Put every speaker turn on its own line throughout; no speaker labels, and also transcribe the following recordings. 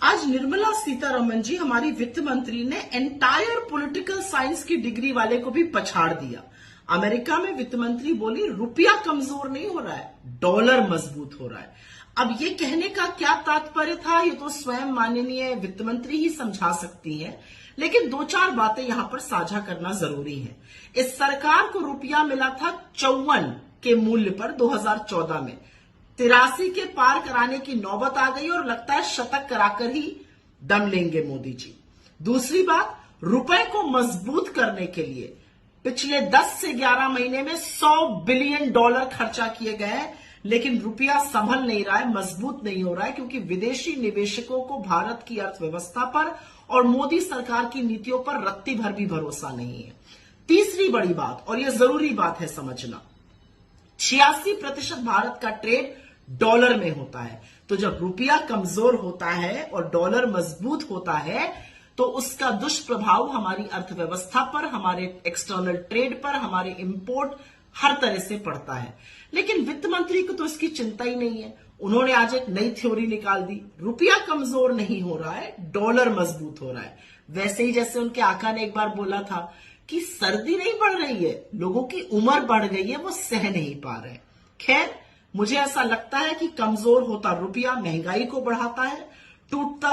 आज निर्मला सीतारमण जी हमारी वित्त मंत्री ने एंटायर पॉलिटिकल साइंस की डिग्री वाले को भी पछाड़ दिया। अमेरिका में वित्त मंत्री बोली रुपया कमजोर नहीं हो रहा है, डॉलर मजबूत हो रहा है। अब ये कहने का क्या तात्पर्य था, ये तो स्वयं माननीय वित्त मंत्री ही समझा सकती है, लेकिन दो चार बातें यहां पर साझा करना जरूरी है। इस सरकार को रुपया मिला था 54 के मूल्य पर 2014 में, 83 के पार कराने की नौबत आ गई और लगता है शतक कराकर ही दम लेंगे मोदी जी। दूसरी बात, रुपए को मजबूत करने के लिए पिछले 10 से 11 महीने में $100 बिलियन खर्चा किए गए हैं, लेकिन रुपया संभल नहीं रहा है, मजबूत नहीं हो रहा है, क्योंकि विदेशी निवेशकों को भारत की अर्थव्यवस्था पर और मोदी सरकार की नीतियों पर रत्ती भर भी भरोसा नहीं है। तीसरी बड़ी बात, और यह जरूरी बात है समझना, 86% भारत का ट्रेड डॉलर में होता है। तो जब रुपया कमजोर होता है और डॉलर मजबूत होता है तो उसका दुष्प्रभाव हमारी अर्थव्यवस्था पर, हमारे एक्सटर्नल ट्रेड पर, हमारे इंपोर्ट हर तरह से पड़ता है। लेकिन वित्त मंत्री को तो इसकी चिंता ही नहीं है। उन्होंने आज एक नई थ्योरी निकाल दी, रुपया कमजोर नहीं हो रहा है, डॉलर मजबूत हो रहा है। वैसे ही जैसे उनके आका ने एक बार बोला था कि सर्दी नहीं बढ़ रही है, लोगों की उम्र बढ़ गई है, वो सह नहीं पा रहे। खैर, मुझे ऐसा लगता है कि कमजोर होता रुपया महंगाई को बढ़ाता है, टूटता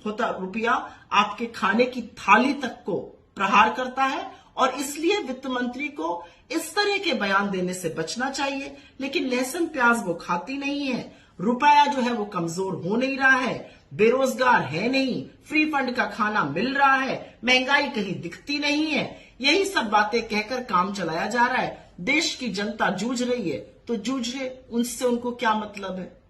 होता रुपया आपके खाने की थाली तक को प्रहार करता है, और इसलिए वित्त मंत्री को इस तरह के बयान देने से बचना चाहिए। लेकिन लहसुन प्याज वो खाती नहीं है, रुपया जो है वो कमजोर हो नहीं रहा है, बेरोजगार है नहीं, फ्री फंड का खाना मिल रहा है, महंगाई कहीं दिखती नहीं है, यही सब बातें कहकर काम चलाया जा रहा है। देश की जनता जूझ रही है तो जूझे, उनसे उनको क्या मतलब है।